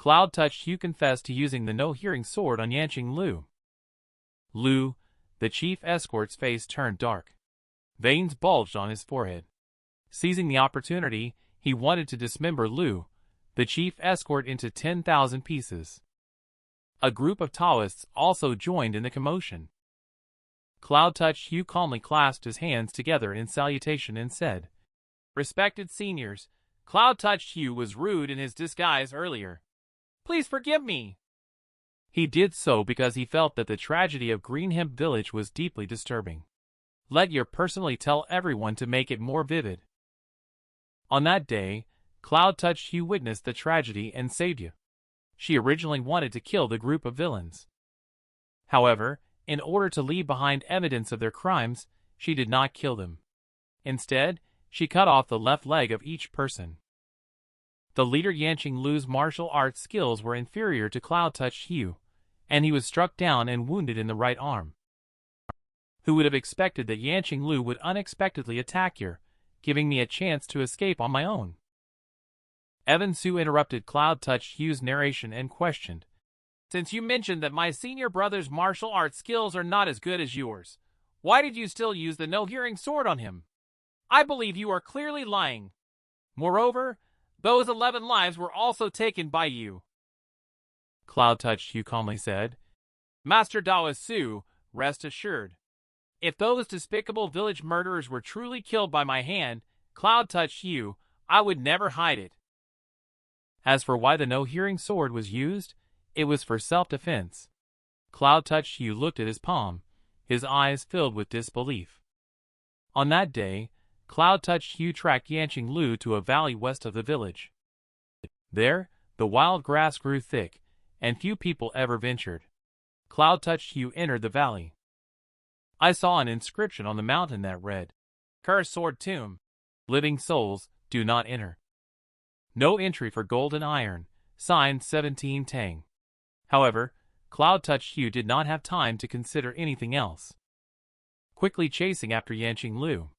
Cloud-touched Hugh confessed to using the no-hearing sword on Yanqing Lu. Lu, the chief escort's face turned dark. Veins bulged on his forehead. Seizing the opportunity, he wanted to dismember Lu, the chief escort, into 10,000 pieces. A group of Taoists also joined in the commotion. Cloud-touched Hugh calmly clasped his hands together in salutation and said, "Respected seniors, Cloud-touched Hugh was rude in his disguise earlier. Please forgive me." He did so because he felt that the tragedy of Green Hemp Village was deeply disturbing. Let your personally tell everyone to make it more vivid. On that day, Cloud-touched Hugh witnessed the tragedy and saved you. She originally wanted to kill the group of villains. However, in order to leave behind evidence of their crimes, she did not kill them. Instead, she cut off the left leg of each person. The leader Yanqing Lu's martial arts skills were inferior to Cloud-touched Hugh, and he was struck down and wounded in the right arm. Who would have expected that Yanqing Lu would unexpectedly attack you, giving me a chance to escape on my own? Evan Su interrupted Cloud-touched Hugh's narration and questioned, "Since you mentioned that my senior brother's martial arts skills are not as good as yours, why did you still use the no-hearing sword on him? I believe you are clearly lying. Moreover, those 11 lives were also taken by you." Cloud-touched Hugh calmly said, "Master Daoist Su, rest assured. If those despicable village murderers were truly killed by my hand, Cloud-touched Hugh, I would never hide it." As for why the no-hearing sword was used, it was for self-defense. Cloud-touched Hugh looked at his palm, his eyes filled with disbelief. On that day, Cloud-touched Hugh tracked Yanqing Lu to a valley west of the village. There, the wild grass grew thick, and few people ever ventured. Cloud-touched Hugh entered the valley. I saw an inscription on the mountain that read, "Cursed Sword Tomb. Living souls, do not enter. No entry for gold and iron, signed 17 Tang." However, Cloud-touched Hugh did not have time to consider anything else. Quickly chasing after Yanqing Lu,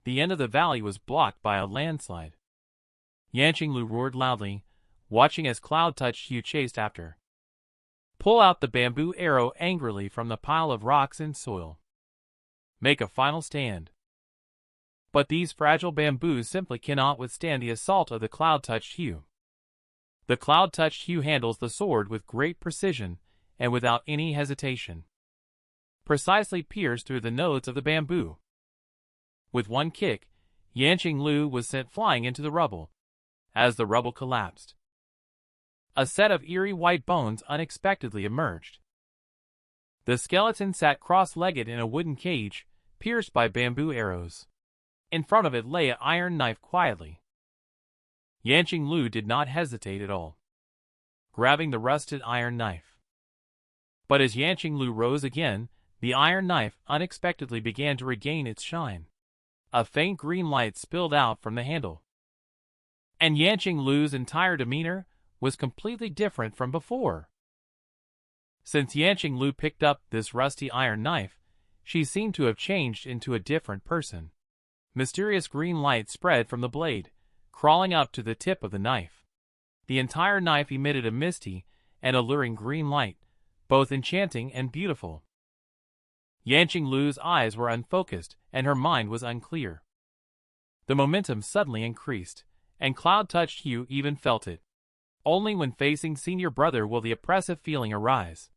the end of the valley was blocked by a landslide. Yanqing Lu roared loudly, watching as Cloud-touched Hugh chased after. Pull out the bamboo arrow angrily from the pile of rocks and soil. Make a final stand. But these fragile bamboos simply cannot withstand the assault of the Cloud-touched Hugh. The Cloud-touched Hugh handles the sword with great precision and without any hesitation. Precisely pierced through the nodes of the bamboo. With one kick, Yanqing Lu was sent flying into the rubble. As the rubble collapsed, a set of eerie white bones unexpectedly emerged. The skeleton sat cross-legged in a wooden cage, pierced by bamboo arrows. In front of it lay an iron knife quietly. Yanqing Lu did not hesitate at all, grabbing the rusted iron knife. But as Yanqing Lu rose again, the iron knife unexpectedly began to regain its shine. A faint green light spilled out from the handle. And Yanqing Lu's entire demeanor was completely different from before. Since Yanqing Lu picked up this rusty iron knife, she seemed to have changed into a different person. Mysterious green light spread from the blade, crawling up to the tip of the knife. The entire knife emitted a misty and alluring green light, both enchanting and beautiful. Yanqing Lu's eyes were unfocused and her mind was unclear. The momentum suddenly increased, and Cloud-touched Hugh even felt it. Only when facing senior brother will the oppressive feeling arise.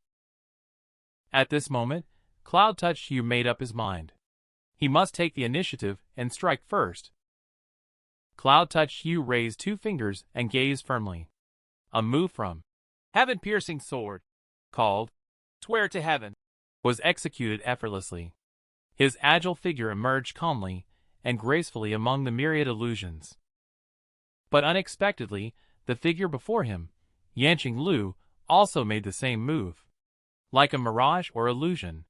At this moment, Cloud-touched Hugh made up his mind. He must take the initiative and strike first. Cloud-touched Hugh raised 2 fingers and gazed firmly. A move from heaven-piercing sword, called "Swear to Heaven," was executed effortlessly. His agile figure emerged calmly and gracefully among the myriad illusions. But unexpectedly, the figure before him, Yanqing Lu, also made the same move. Like a mirage or illusion.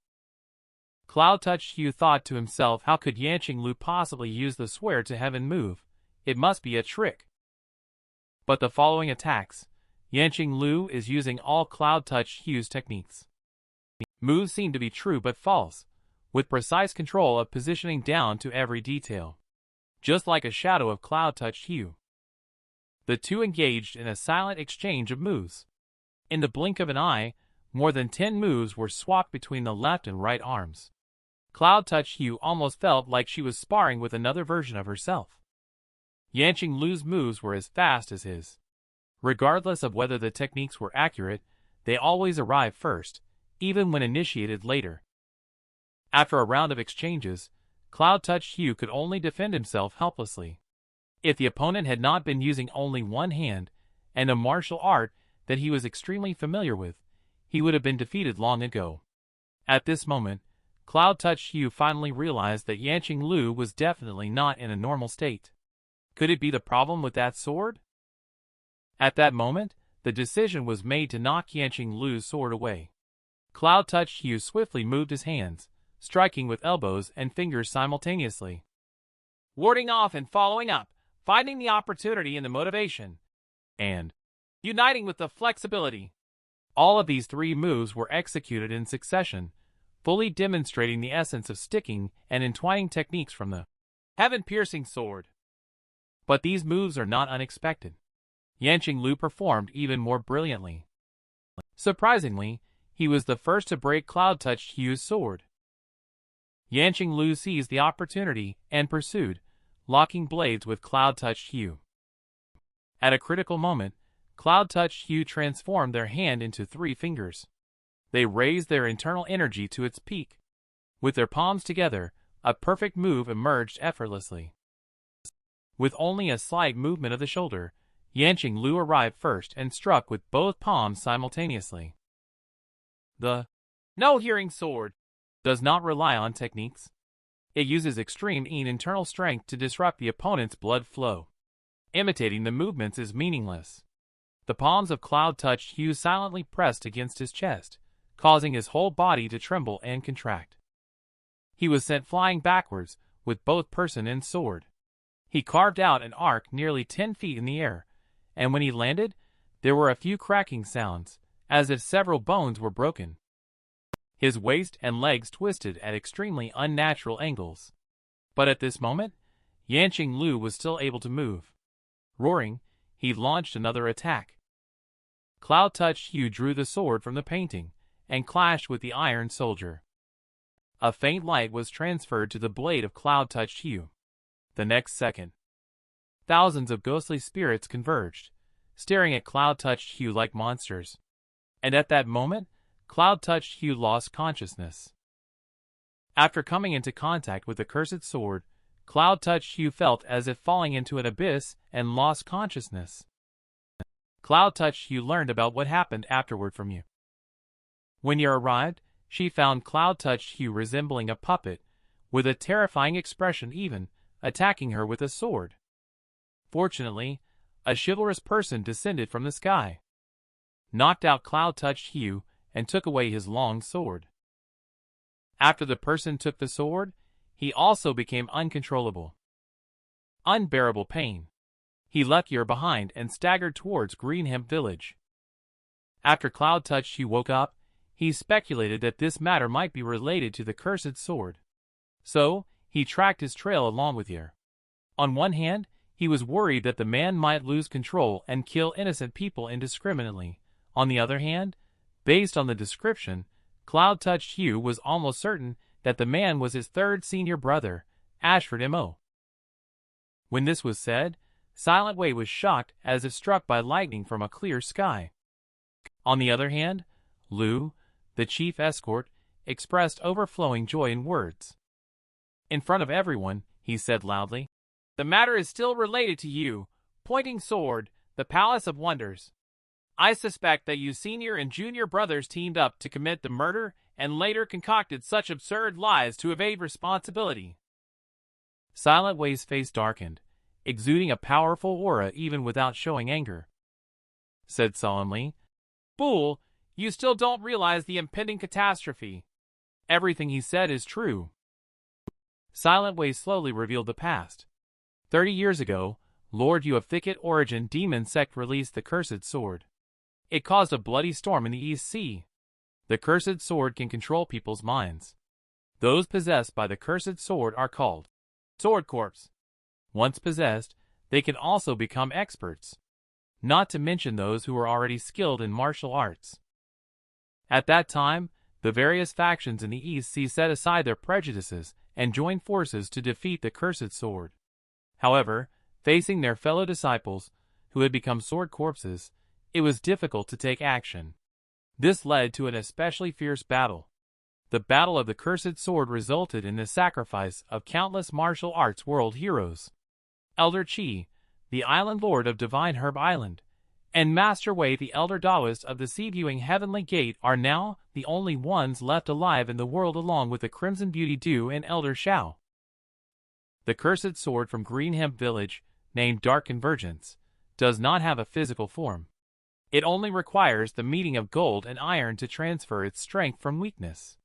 Cloud-touched Hugh thought to himself, how could Yanqing Lu possibly use the swear to heaven move? It must be a trick. But the following attacks, Yanqing Lu is using all Cloud-touched Hugh's techniques. Moves seem to be true but false, with precise control of positioning down to every detail. Just like a shadow of Cloud-touched Hugh. The two engaged in a silent exchange of moves. In the blink of an eye, more than 10 moves were swapped between the left and right arms. Cloud Touch Hue almost felt like she was sparring with another version of herself. Yanqing Lu's moves were as fast as his. Regardless of whether the techniques were accurate, they always arrived first, even when initiated later. After a round of exchanges, Cloud Touch Hue could only defend himself helplessly. If the opponent had not been using only one hand, and a martial art that he was extremely familiar with, he would have been defeated long ago. At this moment, Cloud Touch Hue finally realized that Yanqing Lu was definitely not in a normal state. Could it be the problem with that sword? At that moment, the decision was made to knock Yanqing Lu's sword away. Cloud Touch Hue swiftly moved his hands, striking with elbows and fingers simultaneously. Warding off and following up, finding the opportunity in the motivation, and uniting with the flexibility. All of these 3 moves were executed in succession, fully demonstrating the essence of sticking and entwining techniques from the heaven-piercing sword. But these moves are not unexpected. Yanqing Lu performed even more brilliantly. Surprisingly, he was the first to break Cloud Touch Hue's sword. Yanqing Lu seized the opportunity and pursued, locking blades with Cloud Touch Hue. At a critical moment, Cloud Touch Hue transformed their hand into 3 fingers. They raised their internal energy to its peak. With their palms together, a perfect move emerged effortlessly. With only a slight movement of the shoulder, Yanqing Lu arrived first and struck with both palms simultaneously. The no-hearing sword does not rely on techniques. It uses extreme internal strength to disrupt the opponent's blood flow. Imitating the movements is meaningless. The palms of Cloud Touch Hue silently pressed against his chest, causing his whole body to tremble and contract. He was sent flying backwards with both person and sword. He carved out an arc nearly 10 feet in the air, and when he landed, there were a few cracking sounds, as if several bones were broken. His waist and legs twisted at extremely unnatural angles. But at this moment, Yanqing Lu was still able to move. Roaring, he launched another attack. Cloud Touch Hue drew the sword from the painting and clashed with the Iron Soldier. A faint light was transferred to the blade of Cloud Touch Hue. The next second, thousands of ghostly spirits converged, staring at Cloud Touch Hue like monsters. And at that moment, Cloud Touch Hue lost consciousness. After coming into contact with the cursed sword, Cloud Touch Hue felt as if falling into an abyss and lost consciousness. Cloud Touch Hue learned about what happened afterward from you. When you arrived, she found Cloud Touch Hue resembling a puppet, with a terrifying expression even, attacking her with a sword. Fortunately, a chivalrous person descended from the sky, knocked out Cloud Touch Hue, and took away his long sword. After the person took the sword, he also became uncontrollable. Unbearable pain. He left Yer behind and staggered towards Greenhemp Village. After Cloud Touch Hue woke up, he speculated that this matter might be related to the cursed sword. So, he tracked his trail along with Yer. On one hand, he was worried that the man might lose control and kill innocent people indiscriminately. On the other hand, based on the description, Cloud Touch Hue was almost certain that the man was his 3rd senior brother, Ashford M.O. When this was said, Silent Wei was shocked as if struck by lightning from a clear sky. On the other hand, Lu, the chief escort, expressed overflowing joy in words. In front of everyone, he said loudly, "The matter is still related to you, Pointing Sword, the Palace of Wonders. I suspect that you senior and junior brothers teamed up to commit the murder and later concocted such absurd lies to evade responsibility." Silent Wei's face darkened, exuding a powerful aura even without showing anger. Said solemnly, "Fool, you still don't realize the impending catastrophe. Everything he said is true." Silent Wei slowly revealed the past. 30 years ago, Lord Yu of Thicket Origin Demon Sect released the Cursed Sword. It caused a bloody storm in the East Sea. The Cursed Sword can control people's minds. Those possessed by the Cursed Sword are called Sword Corps. Once possessed, they can also become experts, not to mention those who were already skilled in martial arts. At that time, the various factions in the East set aside their prejudices and joined forces to defeat the cursed sword. However, facing their fellow disciples, who had become sword corpses, it was difficult to take action. This led to an especially fierce battle. The Battle of the Cursed Sword resulted in the sacrifice of countless martial arts world heroes. Elder Qi, the Island Lord of Divine Herb Island, and Master Wei, the Elder Taoist of the Sea-Viewing Heavenly Gate, are now the only ones left alive in the world, along with the Crimson Beauty Du and Elder Shao. The Cursed Sword from Green Hemp Village, named Dark Convergence, does not have a physical form. It only requires the meeting of gold and iron to transfer its strength from weakness.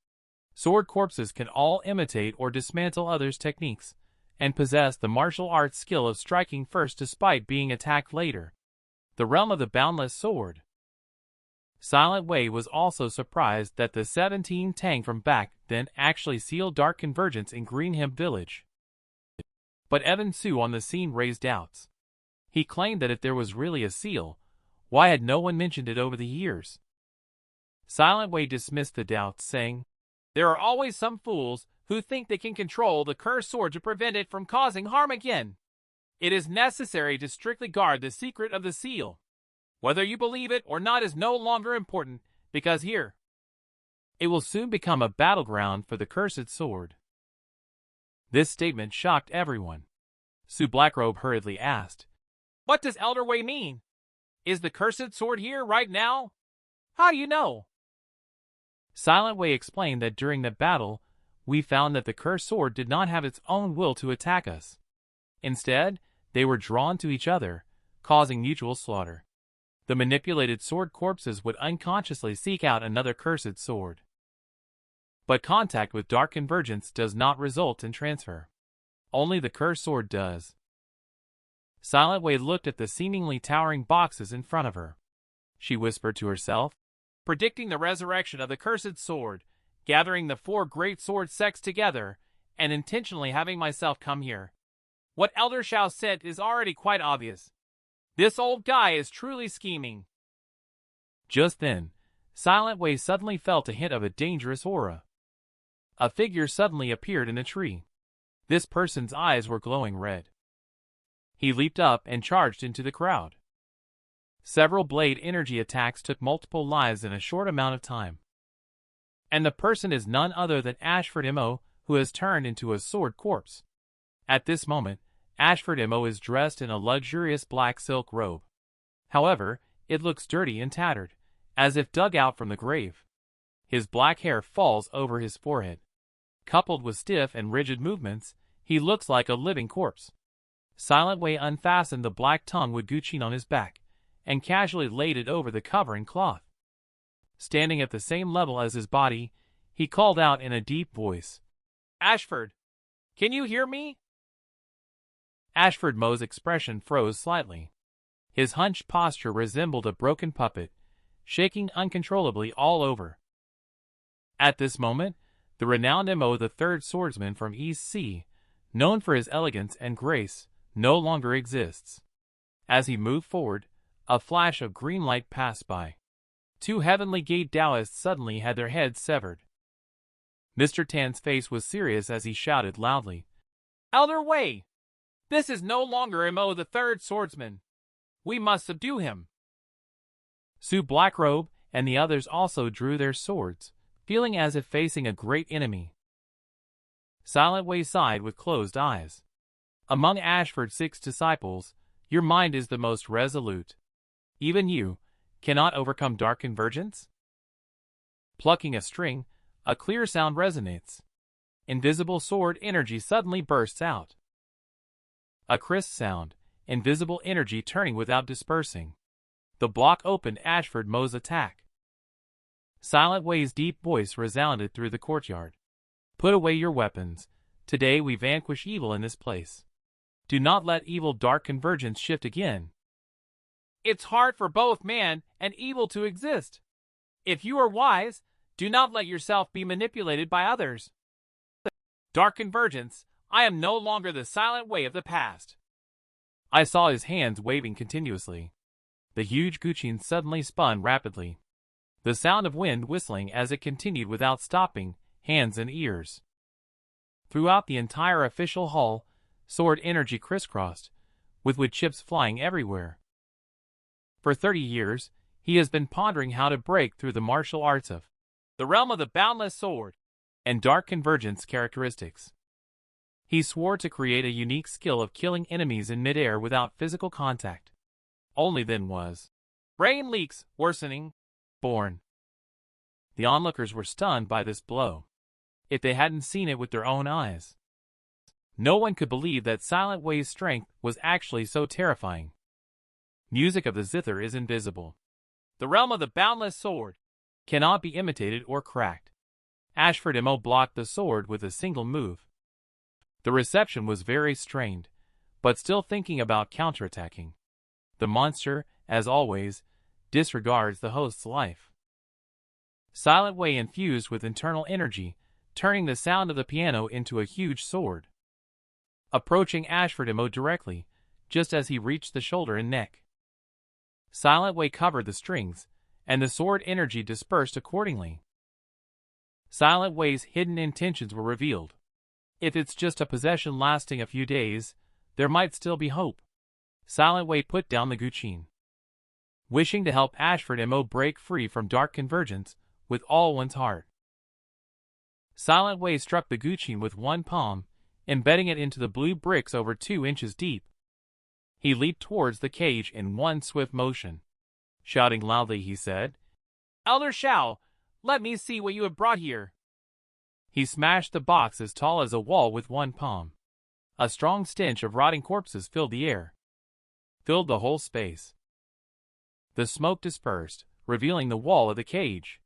Sword corpses can all imitate or dismantle others' techniques, and possess the martial arts skill of striking first despite being attacked later. The realm of the boundless sword. Silent Wei was also surprised that the 17 Tang from back then actually sealed Dark Convergence in Green Hemp Village. But Evan Su on the scene raised doubts. He claimed that if there was really a seal, why had no one mentioned it over the years? Silent Wei dismissed the doubts, saying, "There are always some fools who think they can control the cursed sword to prevent it from causing harm again. It is necessary to strictly guard the secret of the seal. Whether you believe it or not is no longer important, because here, it will soon become a battleground for the cursed sword." This statement shocked everyone. Su Blackrobe hurriedly asked, "What does Elder Wei mean? Is the cursed sword here right now? How do you know?" Silent Wei explained that during the battle, we found that the cursed sword did not have its own will to attack us. Instead, they were drawn to each other, causing mutual slaughter. The manipulated sword corpses would unconsciously seek out another cursed sword. But contact with Dark Convergence does not result in transfer. Only the cursed sword does. Silent Wei looked at the seemingly towering boxes in front of her. She whispered to herself, "Predicting the resurrection of the cursed sword, gathering the 4 great sword sects together, and intentionally having myself come here. What Elder Shao said is already quite obvious. This old guy is truly scheming." Just then, Silent Wei suddenly felt a hint of a dangerous aura. A figure suddenly appeared in a tree. This person's eyes were glowing red. He leaped up and charged into the crowd. Several blade energy attacks took multiple lives in a short amount of time. And the person is none other than Ashford Mo, who has turned into a sword corpse. At this moment, Ashford Mo is dressed in a luxurious black silk robe. However, it looks dirty and tattered, as if dug out from the grave. His black hair falls over his forehead. Coupled with stiff and rigid movements, he looks like a living corpse. Silent Wei unfastened the black tongue with Guqin on his back, and casually laid it over the covering cloth. Standing at the same level as his body, he called out in a deep voice, "Ashford, can you hear me?" Ashford Mo's expression froze slightly. His hunched posture resembled a broken puppet, shaking uncontrollably all over. At this moment, the renowned Mo, the third swordsman from East Sea, known for his elegance and grace, no longer exists. As he moved forward, a flash of green light passed by. 2 Heavenly Gate Taoists suddenly had their heads severed. Mr. Tan's face was serious as he shouted loudly, "Elder Wei! This is no longer Mo, the third swordsman. We must subdue him." Su Blackrobe and the others also drew their swords, feeling as if facing a great enemy. Silent Wei sighed with closed eyes. "Among Ashford's 6 disciples, your mind is the most resolute. Even you cannot overcome Dark Convergence?" Plucking a string, a clear sound resonates. Invisible sword energy suddenly bursts out. A crisp sound, invisible energy turning without dispersing. The block opened Ashford Mo's attack. Silent Wei's deep voice resounded through the courtyard. "Put away your weapons. Today we vanquish evil in this place. Do not let evil Dark Convergence shift again. It's hard for both man and evil to exist. If you are wise, do not let yourself be manipulated by others. Dark Convergence, I am no longer the Silent Wei of the past." I saw his hands waving continuously. The huge guqin suddenly spun rapidly. The sound of wind whistling as it continued without stopping, hands and ears. Throughout the entire official hall, sword energy crisscrossed, with wood chips flying everywhere. For 30 years, he has been pondering how to break through the martial arts of the realm of the boundless sword and dark convergence characteristics. He swore to create a unique skill of killing enemies in midair without physical contact. Only then was brain leaks worsening born. The onlookers were stunned by this blow. If they hadn't seen it with their own eyes, no one could believe that Silent Wei's strength was actually so terrifying. Music of the zither is invisible. The realm of the boundless sword cannot be imitated or cracked. Ashford Mo blocked the sword with a single move. The reception was very strained, but still thinking about counterattacking. The monster, as always, disregards the host's life. Silent Wei infused with internal energy, turning the sound of the piano into a huge sword. Approaching Ashford Mo directly, just as he reached the shoulder and neck. Silent Wei covered the strings, and the sword energy dispersed accordingly. Silent Wei's hidden intentions were revealed. If it's just a possession lasting a few days, there might still be hope. Silent Wei put down the guqin. Wishing to help Ashford Mo break free from dark convergence with all one's heart. Silent Wei struck the guqin with one palm, embedding it into the blue bricks over 2 inches deep. He leaped towards the cage in one swift motion. Shouting loudly, he said, "Elder Shao, let me see what you have brought here." He smashed the box as tall as a wall with one palm. A strong stench of rotting corpses filled the air. Filled the whole space. The smoke dispersed, revealing the wall of the cage.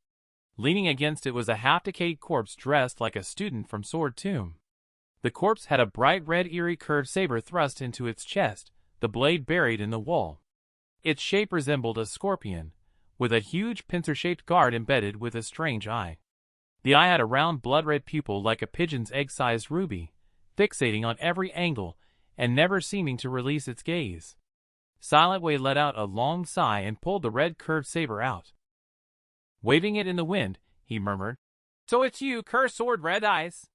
Leaning against it was a half-decayed corpse dressed like a student from Sword Tomb. The corpse had a bright red eerie curved saber thrust into its chest, the blade buried in the wall. Its shape resembled a scorpion, with a huge pincer-shaped guard embedded with a strange eye. The eye had a round blood-red pupil like a pigeon's egg-sized ruby, fixating on every angle and never seeming to release its gaze. Silent Wei let out a long sigh and pulled the red curved saber out. Waving it in the wind, he murmured, "So it's you, cursed sword Red Eyes."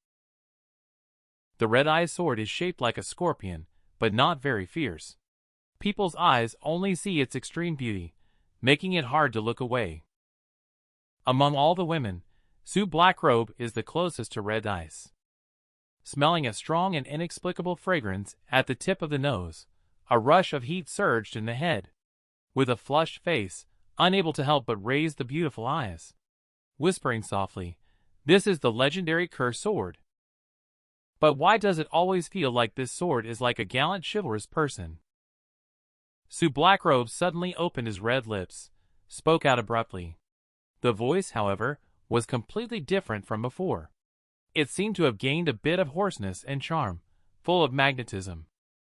The Red Eyes sword is shaped like a scorpion, but not very fierce. People's eyes only see its extreme beauty, making it hard to look away. Among all the women, Sue Blackrobe is the closest to Red Eyes. Smelling a strong and inexplicable fragrance at the tip of the nose, a rush of heat surged in the head. With a flushed face, unable to help but raise the beautiful eyes. Whispering softly, "This is the legendary cursed sword. But why does it always feel like this sword is like a gallant chivalrous person?" Sue Blackrobe suddenly opened his red lips, spoke out abruptly. The voice, however, was completely different from before. It seemed to have gained a bit of hoarseness and charm, full of magnetism.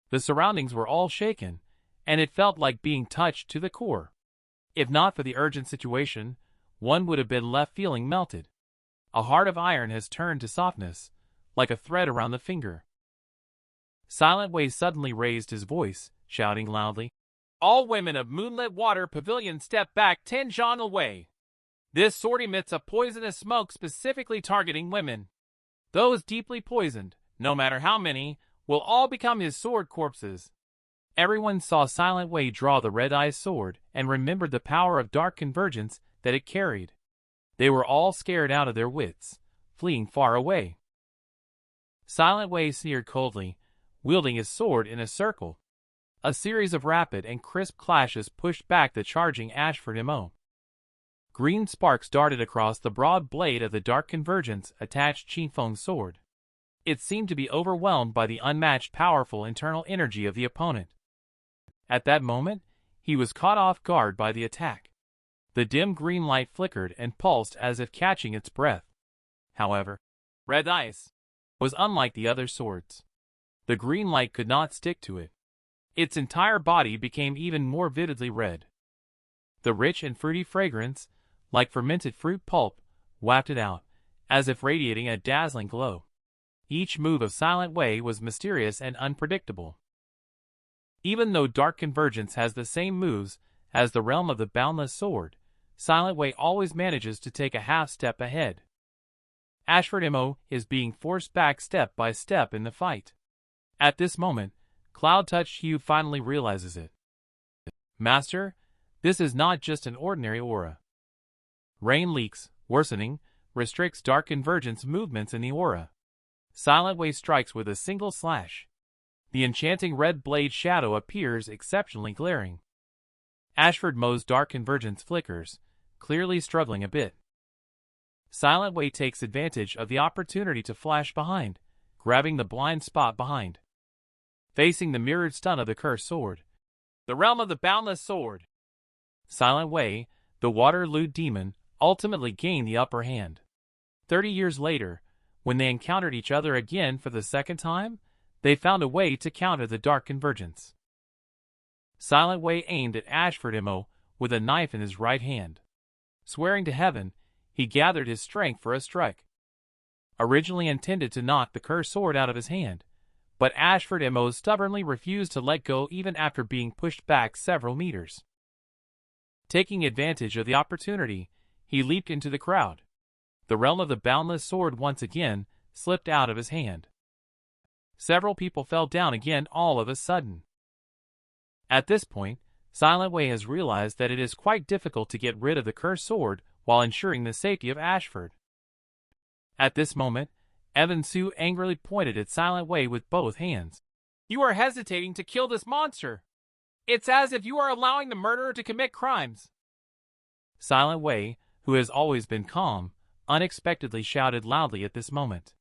The surroundings were all shaken, and it felt like being touched to the core. If not for the urgent situation, one would have been left feeling melted. A heart of iron has turned to softness, like a thread around the finger. Silent Wei suddenly raised his voice, shouting loudly, "All women of Moonlit Water Pavilion step back 10 zhang away. This sword emits a poisonous smoke specifically targeting women. Those deeply poisoned, no matter how many, will all become his sword corpses." Everyone saw Silent Wei draw the Red Eyes sword and remembered the power of dark convergence that it carried. They were all scared out of their wits, fleeing far away. Silent Wei sneered coldly, wielding his sword in a circle. A series of rapid and crisp clashes pushed back the charging Ashford Mo. Green sparks darted across the broad blade of the dark convergence attached Qinfeng's sword. It seemed to be overwhelmed by the unmatched powerful internal energy of the opponent. At that moment, he was caught off guard by the attack. The dim green light flickered and pulsed as if catching its breath. However, Red Eyes was unlike the other swords. The green light could not stick to it. Its entire body became even more vividly red. The rich and fruity fragrance, like fermented fruit pulp, wafted out, as if radiating a dazzling glow. Each move of Silent Wei was mysterious and unpredictable. Even though Dark Convergence has the same moves As the realm of the boundless sword, Silent Way always manages to take a half step ahead. Ashford Mo is being forced back step by step in the fight. At this moment, Cloud-Touched Hue finally realizes it. Master, this is not just an ordinary aura. Rain leaks, worsening, restricts dark convergence movements in the aura. Silent Way strikes with a single slash. The enchanting red blade shadow appears exceptionally glaring. Ashford Mo's dark convergence flickers, clearly struggling a bit. Silent Way takes advantage of the opportunity to flash behind, grabbing the blind spot behind. Facing the mirrored stun of the cursed sword. The realm of the boundless sword. Silent Way, the Waterloo demon, ultimately gained the upper hand. 30 years later, when they encountered each other again for the second time, they found a way to counter the dark convergence. Silent Way aimed at Ashford Mo with a knife in his right hand. Swearing to heaven, he gathered his strength for a strike. Originally intended to knock the cursed sword out of his hand, but Ashford Mo stubbornly refused to let go even after being pushed back several meters. Taking advantage of the opportunity, he leaped into the crowd. The realm of the boundless sword once again slipped out of his hand. Several people fell down again all of a sudden. At this point, Silent Way has realized that it is quite difficult to get rid of the cursed sword while ensuring the safety of Ashford. At this moment, Evan Su angrily pointed at Silent Way with both hands. "You are hesitating to kill this monster! It's as if you are allowing the murderer to commit crimes!" Silent Way, who has always been calm, unexpectedly shouted loudly at this moment.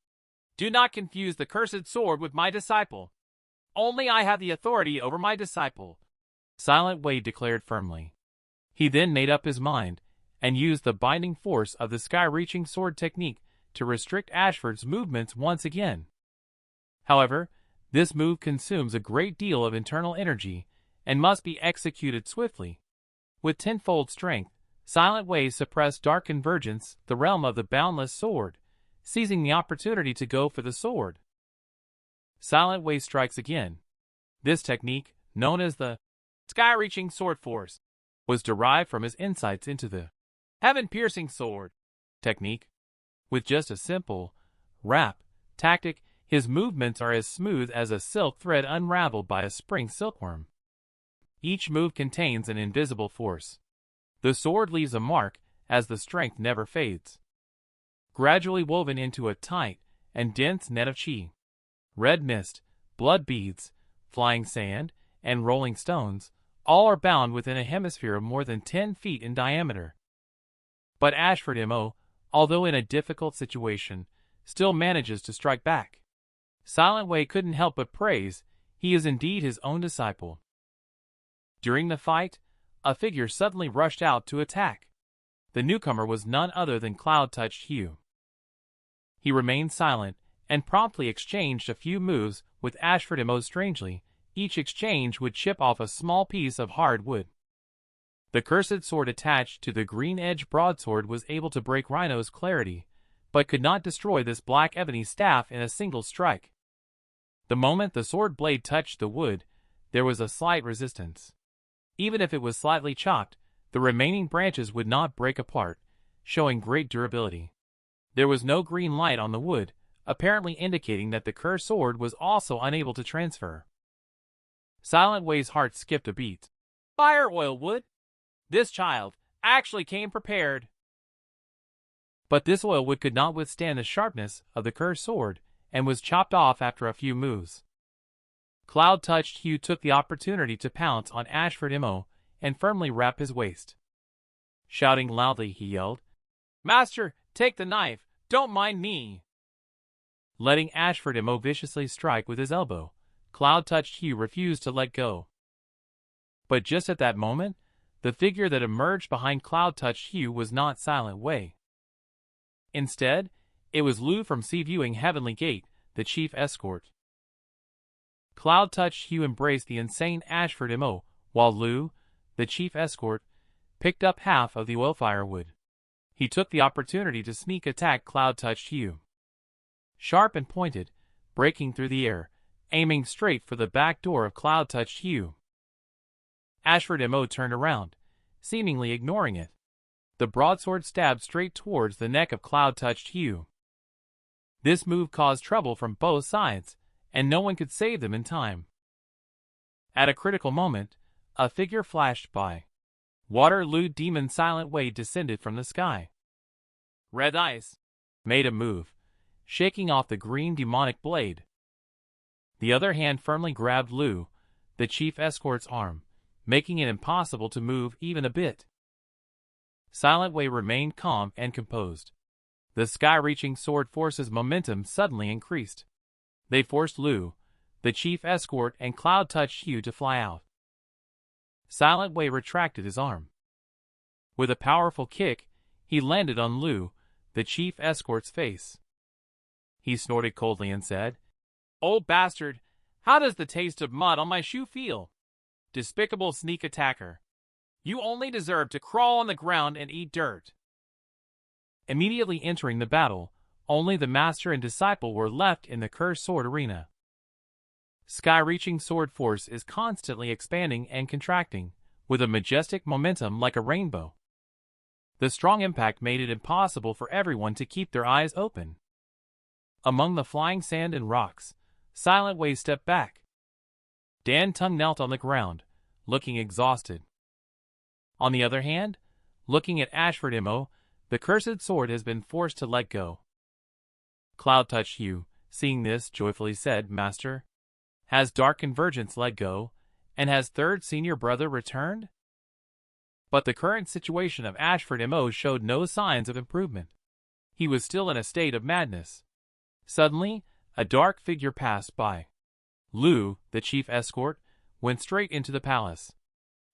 "Do not confuse the cursed sword with my disciple. Only I have the authority over my disciple," Silent Way declared firmly. He then made up his mind and used the binding force of the sky-reaching sword technique to restrict Ashford's movements once again. However, this move consumes a great deal of internal energy and must be executed swiftly. With tenfold strength, Silent Way suppressed dark convergence, the realm of the boundless sword, seizing the opportunity to go for the sword. Silent Way strikes again. This technique, known as the sky-reaching sword force, was derived from his insights into the heaven-piercing sword technique. With just a simple wrap tactic, his movements are as smooth as a silk thread unraveled by a spring silkworm. Each move contains an invisible force. The sword leaves a mark as the strength never fades. Gradually woven into a tight and dense net of chi. Red mist, blood beads, flying sand, and rolling stones, all are bound within a hemisphere of more than 10 feet in diameter. But Ashford Mo, although in a difficult situation, still manages to strike back. Silent Way couldn't help but praise, he is indeed his own disciple. During the fight, a figure suddenly rushed out to attack. The newcomer was none other than Cloud-Touched Hue. He remained silent and promptly exchanged a few moves with Ashford Mo. Strangely, each exchange would chip off a small piece of hard wood. The cursed sword attached to the green-edged broadsword was able to break Rhino's clarity, but could not destroy this black ebony staff in a single strike. The moment the sword blade touched the wood, there was a slight resistance. Even if it was slightly chopped, the remaining branches would not break apart, showing great durability. There was no green light on the wood, apparently indicating that the cursed sword was also unable to transfer. Silent Way's heart skipped a beat. Fire oil wood? This child actually came prepared. But this oil wood could not withstand the sharpness of the cursed sword, and was chopped off after a few moves. Cloud-Touched Hue took the opportunity to pounce on Ashford Mo and firmly wrap his waist. Shouting loudly, he yelled, "Master, take the knife, don't mind me." Letting Ashford Mo viciously strike with his elbow, Cloud-Touched Hue refused to let go. But just at that moment, the figure that emerged behind Cloud-Touched Hue was not Silent Way. Instead, it was Lu from Sea Viewing Heavenly Gate, the chief escort. Cloud-Touched Hue embraced the insane Ashford Mo, while Lu, the chief escort, picked up half of the oil firewood. He took the opportunity to sneak attack Cloud-Touched Hue. Sharp and pointed, breaking through the air, aiming straight for the back door of Cloud-Touched Hue. Ashford Mo turned around, seemingly ignoring it. The broadsword stabbed straight towards the neck of cloud-touched Hugh. This move caused trouble from both sides, and no one could save them in time. At a critical moment, a figure flashed by. Waterloo demon Silent Wei descended from the sky. Red Eyes made a move, shaking off the green demonic blade. The other hand firmly grabbed Lu, the chief escort's arm, making it impossible to move even a bit. Silent Wei remained calm and composed. The sky-reaching sword force's momentum suddenly increased. They forced Lu, the chief escort, and cloud-touched Hugh to fly out. Silent Wei retracted his arm. With a powerful kick, he landed on Lu, the chief escort's face. He snorted coldly and said, "Old bastard, how does the taste of mud on my shoe feel? Despicable sneak attacker. You only deserve to crawl on the ground and eat dirt." Immediately entering the battle, only the master and disciple were left in the cursed sword arena. Sky-reaching sword force is constantly expanding and contracting, with a majestic momentum like a rainbow. The strong impact made it impossible for everyone to keep their eyes open. Among the flying sand and rocks, Silent Wei stepped back. Dan Tung knelt on the ground, looking exhausted. On the other hand, looking at Ashford Mo, the cursed sword has been forced to let go. Cloud-touched Hugh, seeing this, joyfully said, "Master, has Dark Convergence let go, and has third senior brother returned?" But the current situation of Ashford Mo showed no signs of improvement. He was still in a state of madness. Suddenly, a dark figure passed by. Lu, the chief escort, went straight into the palace.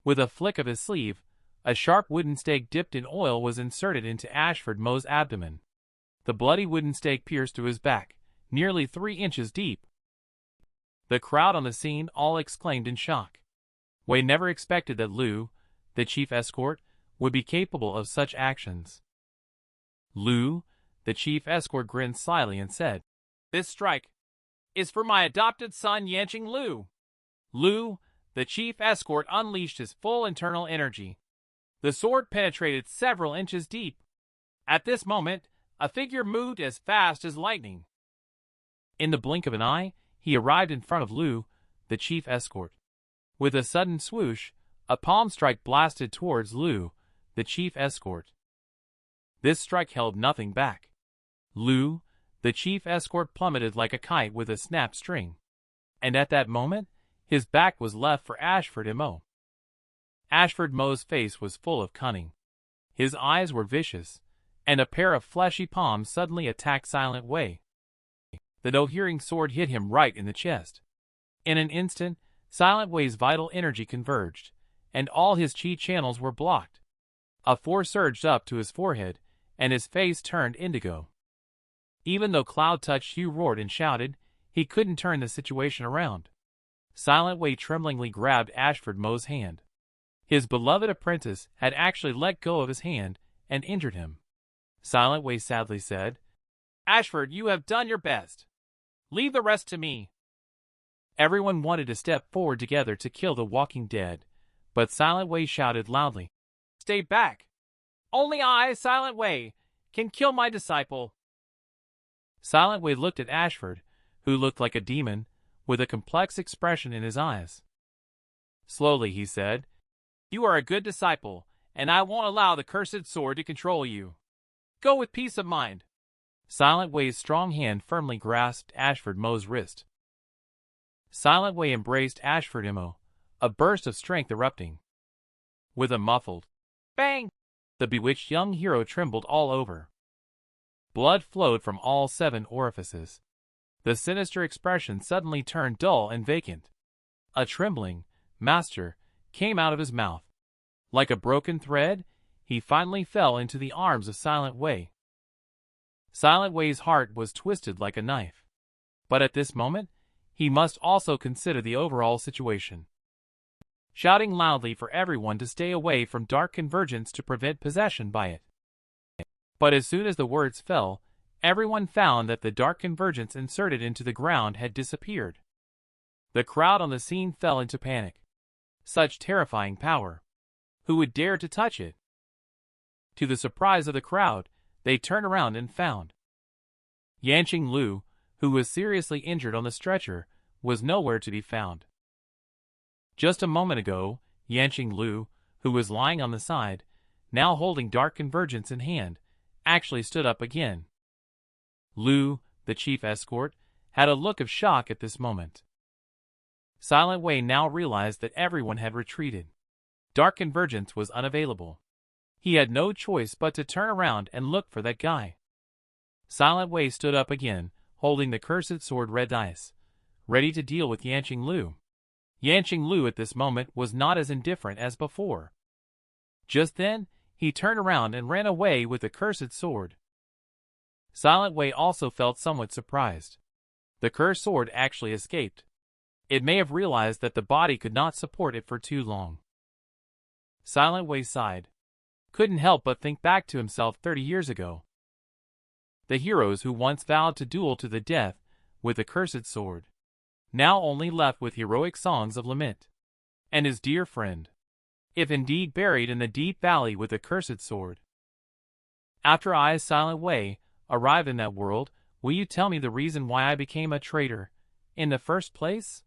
With a flick of his sleeve, a sharp wooden stake dipped in oil was inserted into Ashford Mo's abdomen. The bloody wooden stake pierced through his back, nearly 3 inches deep. The crowd on the scene all exclaimed in shock. Wei never expected that Lu, the chief escort, would be capable of such actions. Lu, the chief escort, grinned slyly and said, "This strike is for my adopted son Yanqing Lu." Lu, the chief escort, unleashed his full internal energy. The sword penetrated several inches deep. At this moment, a figure moved as fast as lightning. In the blink of an eye, he arrived in front of Lu, the chief escort. With a sudden swoosh, a palm strike blasted towards Lu, the chief escort. This strike held nothing back. Lu, the chief escort, plummeted like a kite with a snapped string. And at that moment, his back was left for Ashford Mo. Ashford Mo's face was full of cunning. His eyes were vicious, and a pair of fleshy palms suddenly attacked Silent Wei. The no-hearing sword hit him right in the chest. In an instant, Silent Wei's vital energy converged, and all his chi channels were blocked. A force surged up to his forehead, and his face turned indigo. Even though Cloud-touched Hugh roared and shouted, he couldn't turn the situation around. Silent Wei tremblingly grabbed Ashford Mo's hand. His beloved apprentice had actually let go of his hand and injured him. Silent Wei sadly said, "Ashford, you have done your best. Leave the rest to me." Everyone wanted to step forward together to kill the walking dead, but Silent Wei shouted loudly, "Stay back! Only I, Silent Wei, can kill my disciple." Silent Wei looked at Ashford, who looked like a demon, with a complex expression in his eyes. Slowly he said, "You are a good disciple, and I won't allow the cursed sword to control you. Go with peace of mind." Silent Wei's strong hand firmly grasped Ashford Mo's wrist. Silent Wei embraced Ashford Mo, a burst of strength erupting. With a muffled bang, the bewitched young hero trembled all over. Blood flowed from all 7 orifices. The sinister expression suddenly turned dull and vacant. A trembling, "Master," came out of his mouth. Like a broken thread, he finally fell into the arms of Silent Wei. Silent Wei's heart was twisted like a knife. But at this moment, he must also consider the overall situation. Shouting loudly for everyone to stay away from Dark Convergence to prevent possession by it. But as soon as the words fell, everyone found that the Dark Convergence inserted into the ground had disappeared. The crowd on the scene fell into panic. Such terrifying power. Who would dare to touch it? To the surprise of the crowd, they turned around and found Yanqing Lu, who was seriously injured on the stretcher, was nowhere to be found. Just a moment ago, Yanqing Lu, who was lying on the side, now holding Dark Convergence in hand, actually stood up again. Lu, the chief escort, had a look of shock at this moment. Silent Wei now realized that everyone had retreated. Dark Convergence was unavailable. He had no choice but to turn around and look for that guy. Silent Wei stood up again, holding the cursed sword Red Ice, ready to deal with Yanqing Lu. Yanqing Lu at this moment was not as indifferent as before. Just then, he turned around and ran away with the cursed sword. Silent Wei also felt somewhat surprised. The cursed sword actually escaped. It may have realized that the body could not support it for too long. Silent Wei sighed. Couldn't help but think back to himself 30 years ago. The heroes who once vowed to duel to the death with the cursed sword, now only left with heroic songs of lament. And his dear friend, if indeed buried in the deep valley with the cursed sword. After I, Silent Wei, arrive in that world, will you tell me the reason why I became a traitor in the first place?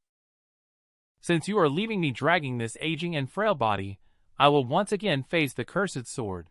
Since you are leaving me dragging this aging and frail body, I will once again face the cursed sword.